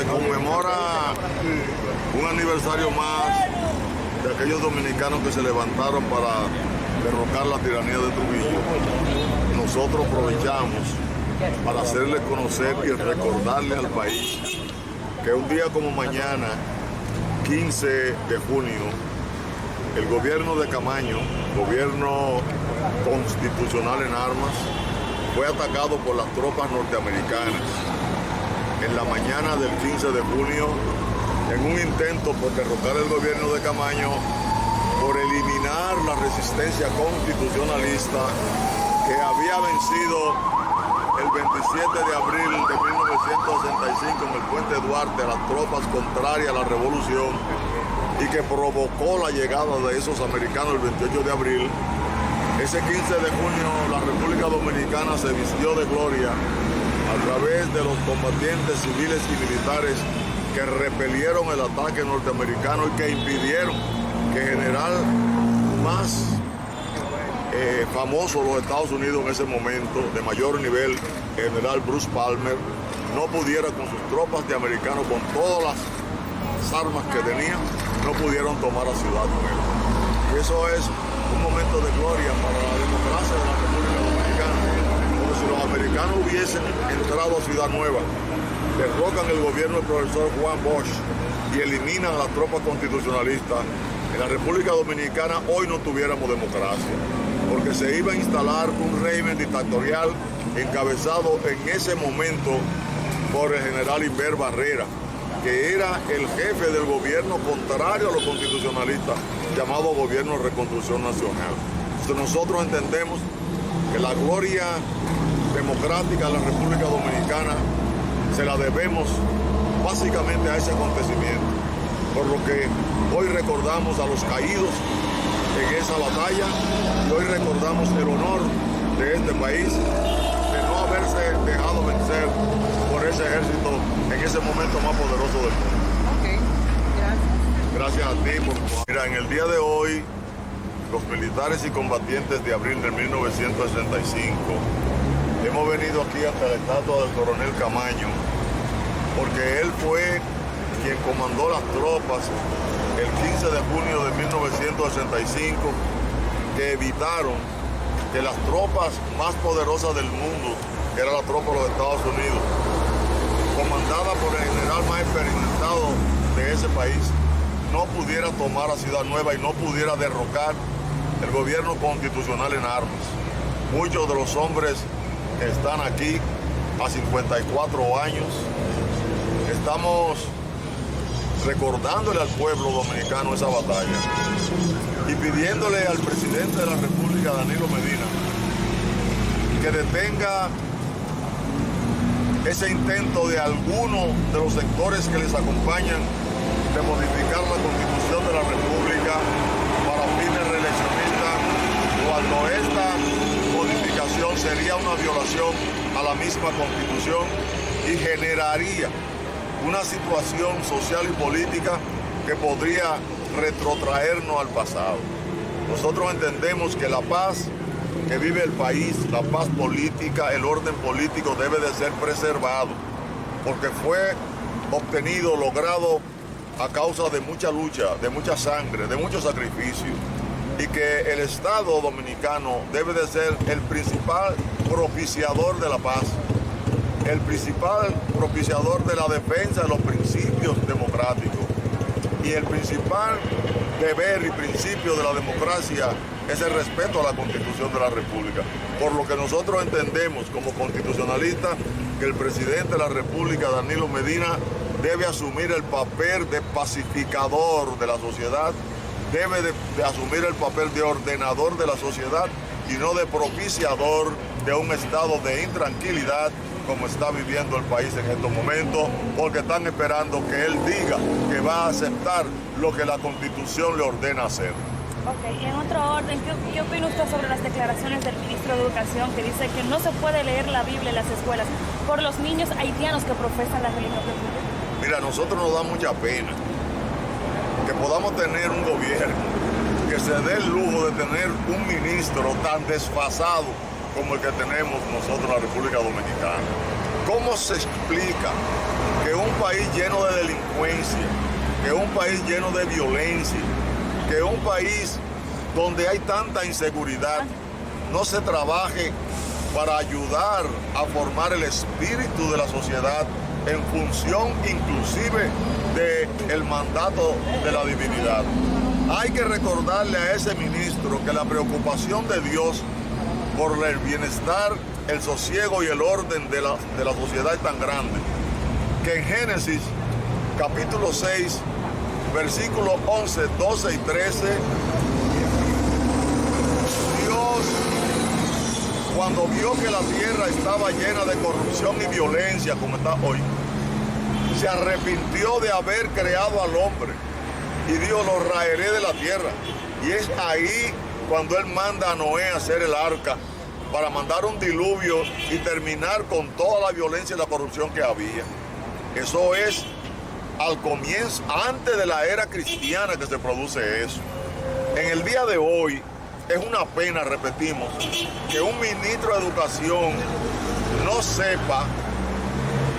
se conmemora un aniversario más de aquellos dominicanos que se levantaron para derrocar la tiranía de Trujillo. Nosotros aprovechamos para hacerle conocer y recordarle al país que un día como mañana, 15 de junio, el gobierno de Camaño, gobierno constitucional en armas, fue atacado por las tropas norteamericanas en la mañana del 15 de junio en un intento por derrocar el gobierno de Camaño, por eliminar la resistencia constitucionalista que había vencido el 27 de abril de 1965 en el Puente Duarte a las tropas contrarias a la revolución y que provocó la llegada de esos americanos el 28 de abril. Ese 15 de junio la República Dominicana se vistió de gloria a través de los combatientes civiles y militares que repelieron el ataque norteamericano y que impidieron que el general más famoso de los Estados Unidos en ese momento, de mayor nivel, general Bruce Palmer, no pudiera con sus tropas de americanos, con todas las armas que tenían, no pudieron tomar a Ciudad Nueva. Y eso es un momento de gloria para la democracia de la República Dominicana. Como si los americanos hubiesen entrado a Ciudad Nueva, derrocan el gobierno del profesor Juan Bosch y eliminan a las tropas constitucionalistas, en la República Dominicana hoy no tuviéramos democracia, porque se iba a instalar un régimen dictatorial encabezado en ese momento por el general Inver Barrera, que era el jefe del gobierno contrario a los constitucionalistas, llamado Gobierno de Reconstrucción Nacional. Entonces nosotros entendemos que la gloria democrática de la República Dominicana se la debemos básicamente a ese acontecimiento, por lo que hoy recordamos a los caídos en esa batalla y hoy recordamos el honor de este país de no haberse dejado vencer por ese ejército en ese momento más poderoso del mundo. Ok, gracias. Gracias a ti. Mira, en el día de hoy, los militares y combatientes de abril de 1965 hemos venido aquí ante la estatua del coronel Camaño porque él fue quien comandó las tropas el 15 de junio de 1965 que evitaron que las tropas más poderosas del mundo, que era la tropa de los Estados Unidos, comandada por el general más experimentado de ese país, no pudiera tomar a Ciudad Nueva y no pudiera derrocar el gobierno constitucional en armas. Muchos de los hombres que están aquí a 54 años, estamos recordándole al pueblo dominicano esa batalla y pidiéndole al presidente de la República, Danilo Medina, que detenga ese intento de algunos de los sectores que les acompañan de modificar la Constitución de la República para fines reeleccionistas, cuando esta modificación sería una violación a la misma Constitución y generaría una situación social y política que podría retrotraernos al pasado. Nosotros entendemos que la paz que vive el país, la paz política, el orden político debe de ser preservado, porque fue obtenido, logrado a causa de mucha lucha, de mucha sangre, de mucho sacrificio, y que el Estado dominicano debe de ser el principal propiciador de la paz, el principal propiciador de la defensa de los principios democráticos. Y el principal deber y principio de la democracia es el respeto a la Constitución de la República. Por lo que nosotros entendemos como constitucionalistas que el presidente de la República, Danilo Medina, debe asumir el papel de pacificador de la sociedad, debe de asumir el papel de ordenador de la sociedad y no de propiciador de un estado de intranquilidad como está viviendo el país en estos momentos, porque están esperando que él diga que va a aceptar lo que la Constitución le ordena hacer. Ok, y en otro orden, ¿qué opina usted sobre las declaraciones del ministro de Educación que dice que no se puede leer la Biblia en las escuelas por los niños haitianos que profesan la religión católica? Mira, a nosotros nos da mucha pena que podamos tener un gobierno que se dé el lujo de tener un ministro tan desfasado como el que tenemos nosotros en la República Dominicana. ¿Cómo se explica que un país lleno de delincuencia, que un país lleno de violencia, que un país donde hay tanta inseguridad, no se trabaje para ayudar a formar el espíritu de la sociedad en función inclusive del mandato de la divinidad? Hay que recordarle a ese ministro que la preocupación de Dios por el bienestar, el sosiego y el orden de la sociedad es tan grande, que en Génesis capítulo 6, versículos 11, 12 y 13, Dios, cuando vio que la tierra estaba llena de corrupción y violencia como está hoy, se arrepintió de haber creado al hombre y dijo: lo raeré de la tierra. Y es ahí cuando él manda a Noé a hacer el arca, para mandar un diluvio y terminar con toda la violencia y la corrupción que había. Eso es al comienzo, antes de la era cristiana, que se produce eso. En el día de hoy es una pena, repetimos, que un ministro de Educación no sepa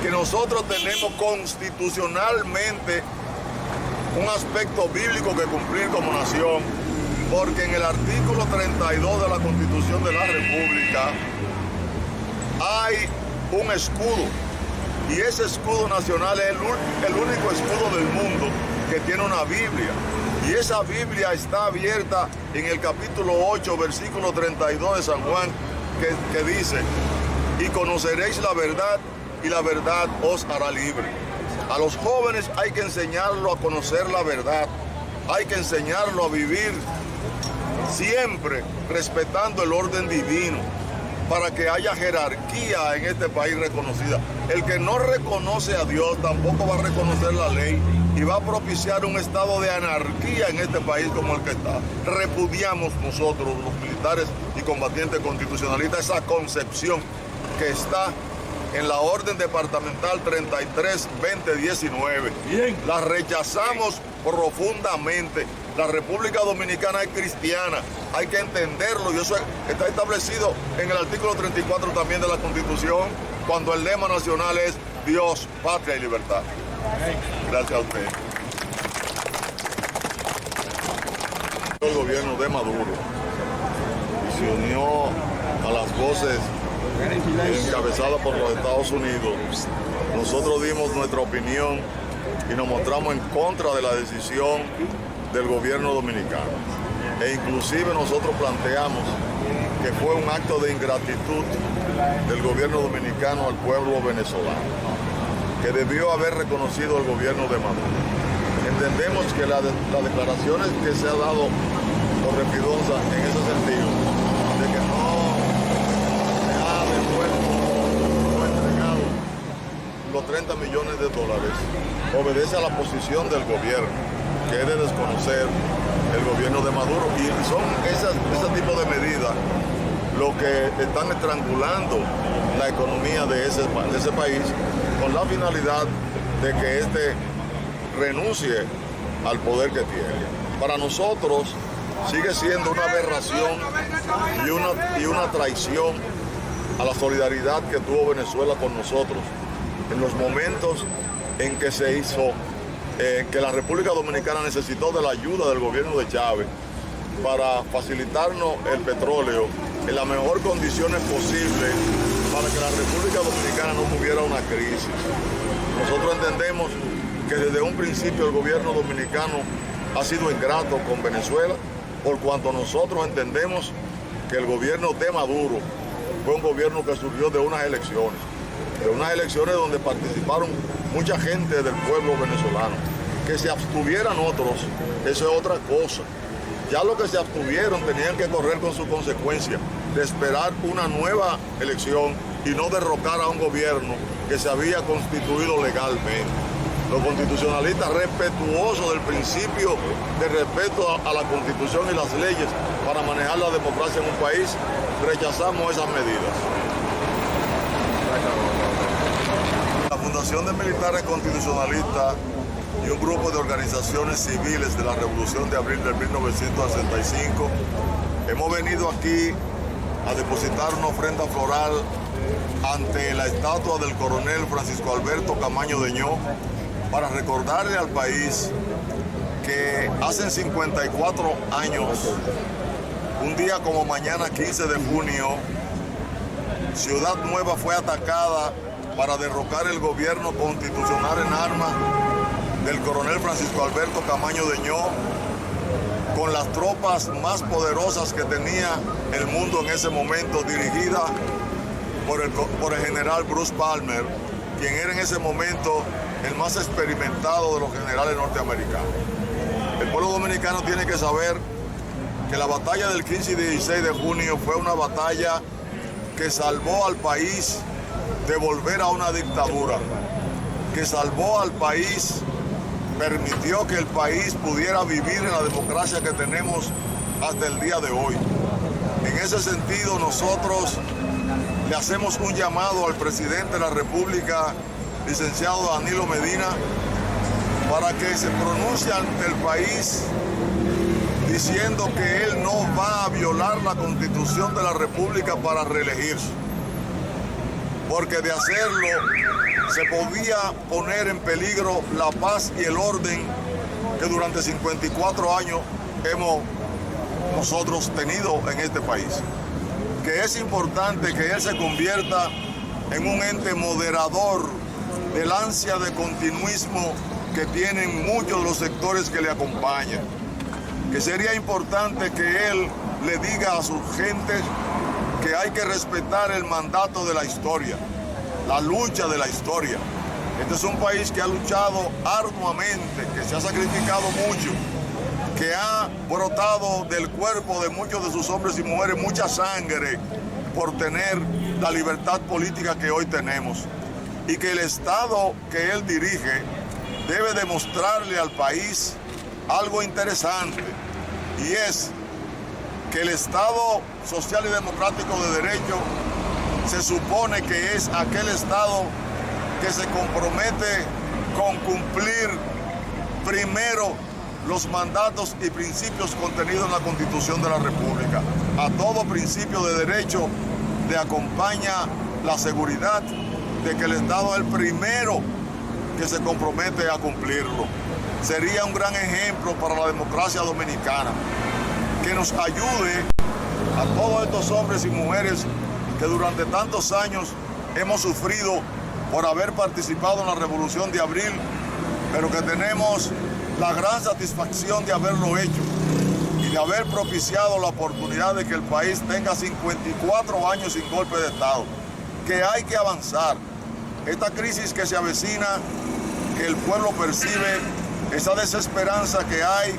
que nosotros tenemos constitucionalmente un aspecto bíblico que cumplir como nación, porque en el artículo 32 de la Constitución de la República hay un escudo, y ese escudo nacional es el único escudo del mundo que tiene una Biblia, y esa Biblia está abierta en el capítulo 8, versículo 32 de San Juan, que dice: y conoceréis la verdad, y la verdad os hará libre. A los jóvenes hay que enseñarlo a conocer la verdad, hay que enseñarlo a vivir siempre respetando el orden divino, para que haya jerarquía en este país reconocida. El que no reconoce a Dios tampoco va a reconocer la ley y va a propiciar un estado de anarquía en este país como el que está. Repudiamos nosotros, los militares y combatientes constitucionalistas, esa concepción que está en la orden departamental 33-2019. Bien. La rechazamos profundamente. La República Dominicana es cristiana, hay que entenderlo, y eso está establecido en el artículo 34 también de la Constitución, cuando el lema nacional es Dios, patria y libertad. Gracias a usted. El gobierno de Maduro y se unió a las voces encabezadas por los Estados Unidos. Nosotros dimos nuestra opinión y nos mostramos en contra de la decisión del gobierno dominicano. E inclusive nosotros planteamos que fue un acto de ingratitud del gobierno dominicano al pueblo venezolano, que debió haber reconocido el gobierno de Maduro. Entendemos que las declaraciones que se ha dado por Refidosa en ese sentido, de que no se ha devuelto o entregado los 30 millones de dólares, obedece a la posición del gobierno, que es de desconocer el gobierno de Maduro, y son ese tipo de medidas lo que están estrangulando la economía de ese país, con la finalidad de que éste renuncie al poder que tiene. Para nosotros sigue siendo una aberración y una traición a la solidaridad que tuvo Venezuela con nosotros en los momentos en que se hizo que la República Dominicana necesitó de la ayuda del gobierno de Chávez para facilitarnos el petróleo en las mejores condiciones posibles para que la República Dominicana no tuviera una crisis. Nosotros entendemos que desde un principio el gobierno dominicano ha sido ingrato con Venezuela, por cuanto nosotros entendemos que el gobierno de Maduro fue un gobierno que surgió de unas elecciones donde participaron mucha gente del pueblo venezolano. Que se abstuvieran otros, eso es otra cosa. Ya los que se abstuvieron tenían que correr con su consecuencia de esperar una nueva elección y no derrocar a un gobierno que se había constituido legalmente. Los constitucionalistas, respetuosos del principio de respeto a la Constitución y las leyes para manejar la democracia en un país, rechazamos esas medidas. La Fundación de Militares Constitucionalistas y un grupo de organizaciones civiles de la Revolución de Abril del 1965 hemos venido aquí a depositar una ofrenda floral ante la estatua del coronel Francisco Alberto Camaño Deñó para recordarle al país que hace 54 años, un día como mañana 15 de junio, Ciudad Nueva fue atacada para derrocar el gobierno constitucional en armas del coronel Francisco Alberto Camaño Deñó, con las tropas más poderosas que tenía el mundo en ese momento, dirigida por el general Bruce Palmer, quien era en ese momento el más experimentado de los generales norteamericanos. El pueblo dominicano tiene que saber que la batalla del 15 y 16 de junio fue una batalla que salvó al país de volver a una dictadura, que salvó al país, permitió que el país pudiera vivir en la democracia que tenemos hasta el día de hoy. En ese sentido, nosotros le hacemos un llamado al presidente de la República, licenciado Danilo Medina, para que se pronuncie ante el país diciendo que él no va a violar la Constitución de la República para reelegirse, porque de hacerlo se podía poner en peligro la paz y el orden que durante 54 años hemos nosotros tenido en este país. Que es importante que él se convierta en un ente moderador del ansia de continuismo que tienen muchos de los sectores que le acompañan. Que sería importante que él le diga a sus gentes que hay que respetar el mandato de la historia, la lucha de la historia. Este es un país que ha luchado arduamente, que se ha sacrificado mucho, que ha brotado del cuerpo de muchos de sus hombres y mujeres mucha sangre por tener la libertad política que hoy tenemos. Y que el Estado que él dirige debe demostrarle al país algo interesante, y es que el Estado social y democrático de derecho se supone que es aquel Estado que se compromete con cumplir primero los mandatos y principios contenidos en la Constitución de la República. A todo principio de derecho le acompaña la seguridad de que el Estado es el primero que se compromete a cumplirlo. Sería un gran ejemplo para la democracia dominicana, que nos ayude a todos estos hombres y mujeres que durante tantos años hemos sufrido por haber participado en la Revolución de Abril, pero que tenemos la gran satisfacción de haberlo hecho y de haber propiciado la oportunidad de que el país tenga 54 años sin golpe de Estado, que hay que avanzar. Esta crisis que se avecina, que el pueblo percibe, esa desesperanza que hay,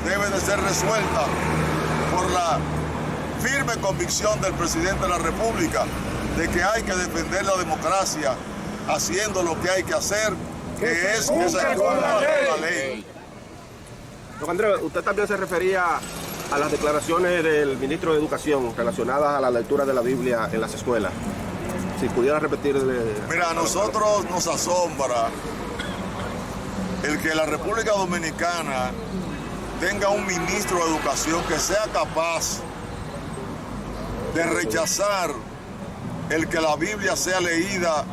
debe de ser resuelta por la firme convicción del presidente de la República de que hay que defender la democracia haciendo lo que hay que hacer, que es que se cumpla la ley. Don Andrés, usted también se refería a las declaraciones del ministro de Educación relacionadas a la lectura de la Biblia en las escuelas. Si pudiera repetirle... Mira, a nosotros nos asombra el que la República Dominicana tenga un ministro de Educación que sea capaz de rechazar el que la Biblia sea leída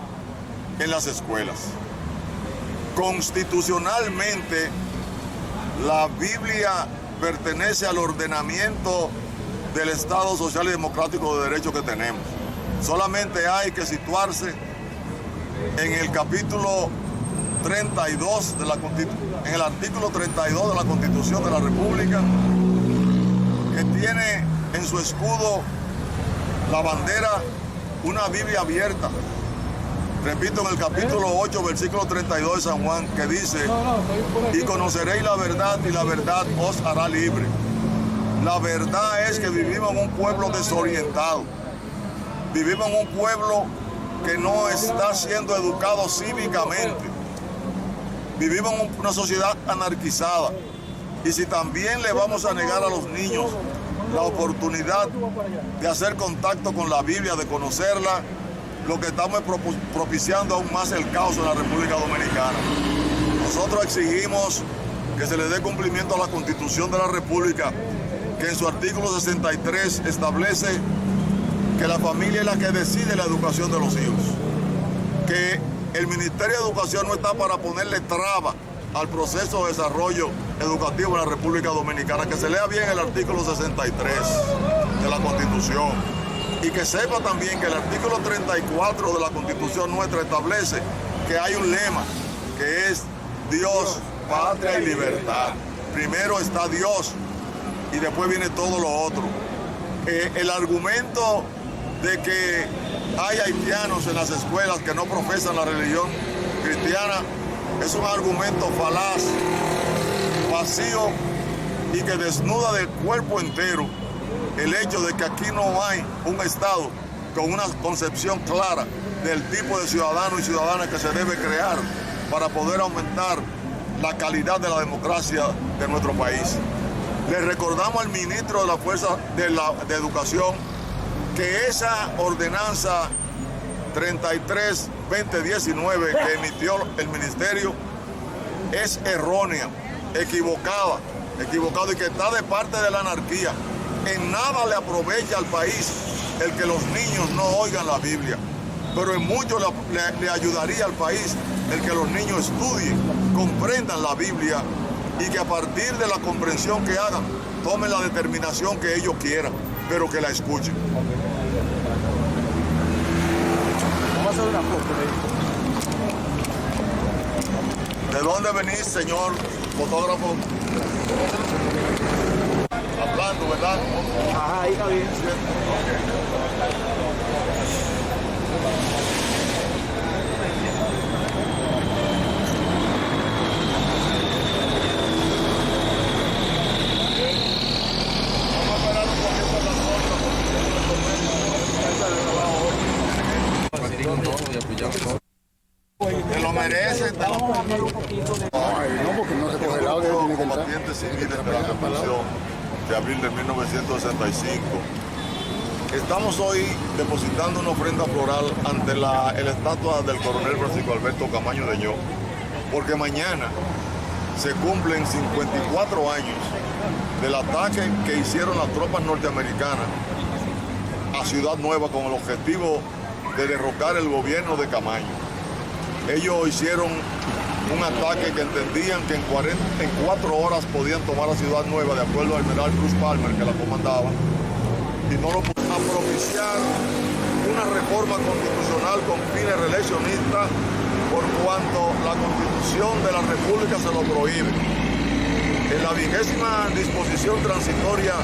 en las escuelas. Constitucionalmente, la Biblia pertenece al ordenamiento del Estado social y democrático de derecho que tenemos. Solamente hay que situarse en el capítulo 32 de la en el artículo 32 de la Constitución de la República, que tiene en su escudo la bandera, una Biblia abierta. Repito, en el capítulo 8, versículo 32 de San Juan, que dice: y conoceréis la verdad, y la verdad os hará libre. La verdad es que vivimos en un pueblo desorientado. Vivimos en un pueblo que no está siendo educado cívicamente. Vivimos en una sociedad anarquizada. Y si también le vamos a negar a los niños la oportunidad de hacer contacto con la Biblia, de conocerla, lo que estamos propiciando aún más el caos en la República Dominicana. Nosotros exigimos que se le dé cumplimiento a la Constitución de la República, que en su artículo 63 establece que la familia es la que decide la educación de los hijos, que el Ministerio de Educación no está para ponerle traba al proceso de desarrollo educativo en la República Dominicana, que se lea bien el artículo 63 de la Constitución y que sepa también que el artículo 34 de la Constitución nuestra establece que hay un lema que es Dios, patria y libertad. Primero está Dios y después viene todo lo otro. El argumento de que hay haitianos en las escuelas que no profesan la religión cristiana es un argumento falaz, vacío y que desnuda del cuerpo entero el hecho de que aquí no hay un Estado con una concepción clara del tipo de ciudadano y ciudadana que se debe crear para poder aumentar la calidad de la democracia de nuestro país. Le recordamos al ministro de la Fuerza de Educación que esa ordenanza 33-2019 que emitió el ministerio es errónea, equivocado y que está de parte de la anarquía. En nada le aprovecha al país el que los niños no oigan la Biblia, pero en mucho le ayudaría al país el que los niños estudien, comprendan la Biblia y que a partir de la comprensión que hagan, tomen la determinación que ellos quieran, pero que la escuchen. Vamos a hacer una foto. ¿De dónde venís, señor fotógrafo? Hablando, ¿verdad? Ajá, ahí está bien. Que lo merecen. Ay, no, porque no se coge el audio, tiene que entrar. Combatientes civiles de la Revolución de abril de 1965. Estamos hoy depositando una ofrenda floral ante la estatua del coronel Francisco Alberto Camaño Deñó, porque mañana se cumplen 54 años del ataque que hicieron las tropas norteamericanas a Ciudad Nueva con el objetivo de derrocar el gobierno de Camaño. Ellos hicieron un ataque que entendían que en 4 horas podían tomar la Ciudad Nueva, de acuerdo al general Cruz Palmer, que la comandaba, y no lo pudieron propiciar una reforma constitucional con fines reeleccionistas, por cuanto la Constitución de la República se lo prohíbe. En la 20ª disposición transitoria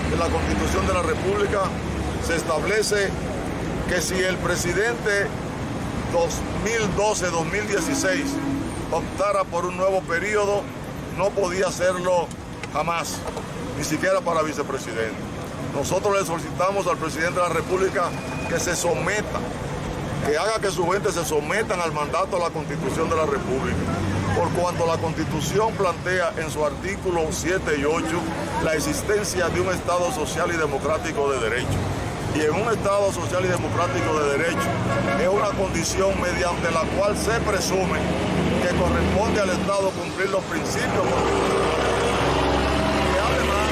de la Constitución de la República se establece que si el presidente 2012-2016 optara por un nuevo periodo, no podía hacerlo jamás, ni siquiera para vicepresidente. Nosotros le solicitamos al presidente de la República que se someta, que haga que su gente se sometan al mandato de la Constitución de la República, por cuanto la Constitución plantea en su artículo 7 y 8 la existencia de un Estado social y democrático de derecho. Y en un Estado social y democrático de derecho es una condición mediante la cual se presume que corresponde al Estado cumplir los principios constitucionales. Y además,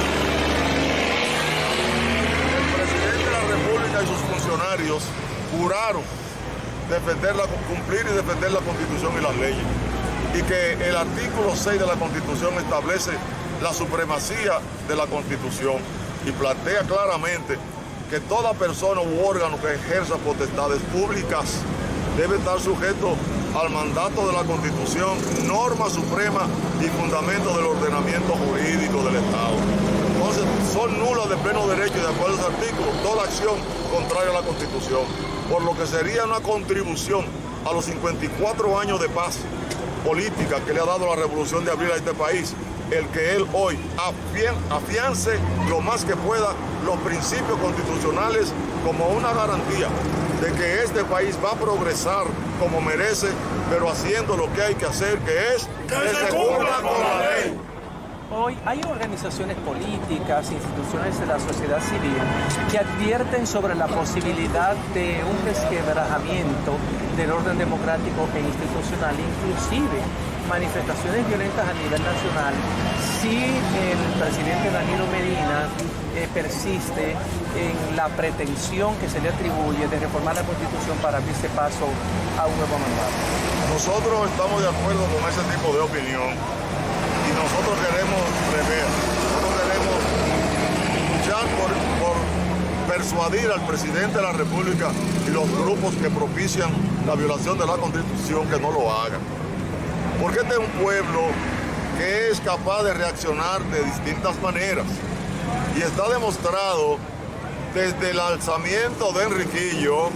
el presidente de la República y sus funcionarios juraron cumplir y defender la Constitución y las leyes. Y que el artículo 6 de la Constitución establece la supremacía de la Constitución y plantea claramente que toda persona u órgano que ejerza potestades públicas debe estar sujeto al mandato de la Constitución, norma suprema y fundamento del ordenamiento jurídico del Estado. Entonces, son nulas de pleno derecho, de acuerdo a ese artículo, toda acción contraria a la Constitución, por lo que sería una contribución a los 54 años de paz política que le ha dado la Revolución de Abril a este país, el que él hoy afiance lo más que pueda los principios constitucionales como una garantía de que este país va a progresar como merece, pero haciendo lo que hay que hacer, que es que se cumpla con la ley. Hoy hay organizaciones políticas, instituciones de la sociedad civil que advierten sobre la posibilidad de un resquebrajamiento del orden democrático e institucional, inclusive manifestaciones violentas a nivel nacional, si el presidente Danilo Medina persiste en la pretensión que se le atribuye de reformar la Constitución para abrirse paso a un nuevo mandato. Nosotros estamos de acuerdo con ese tipo de opinión y nosotros queremos rever, nosotros queremos luchar por persuadir al presidente de la República y los grupos que propician la violación de la Constitución que no lo hagan. Porque este es un pueblo que es capaz de reaccionar de distintas maneras y está demostrado desde el alzamiento de Enriquillo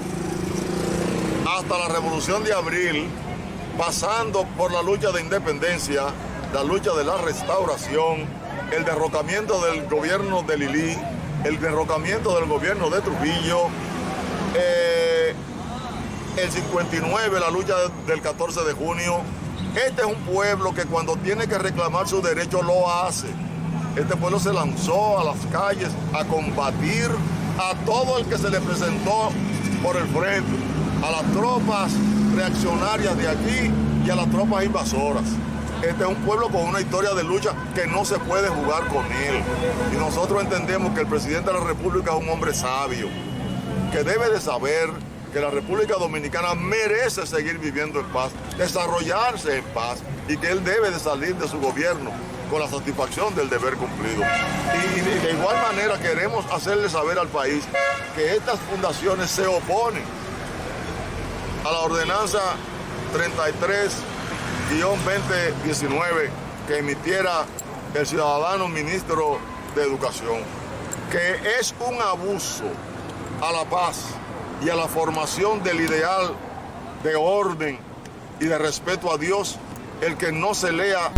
hasta la Revolución de Abril, pasando por la lucha de independencia, la lucha de la restauración, el derrocamiento del gobierno de Lili, el derrocamiento del gobierno de Trujillo, el 59, la lucha del 14 de junio. Este es un pueblo que cuando tiene que reclamar sus derechos lo hace. Este pueblo se lanzó a las calles a combatir a todo el que se le presentó por el frente, a las tropas reaccionarias de aquí y a las tropas invasoras. Este es un pueblo con una historia de lucha que no se puede jugar con él. Y nosotros entendemos que el presidente de la República es un hombre sabio, que debe de saber que la República Dominicana merece seguir viviendo en paz, desarrollarse en paz, y que él debe de salir de su gobierno con la satisfacción del deber cumplido. Y de igual manera queremos hacerle saber al país que estas fundaciones se oponen a la ordenanza 33-2019 que emitiera el ciudadano ministro de Educación, que es un abuso a la paz y a la formación del ideal de orden y de respeto a Dios el que no se lea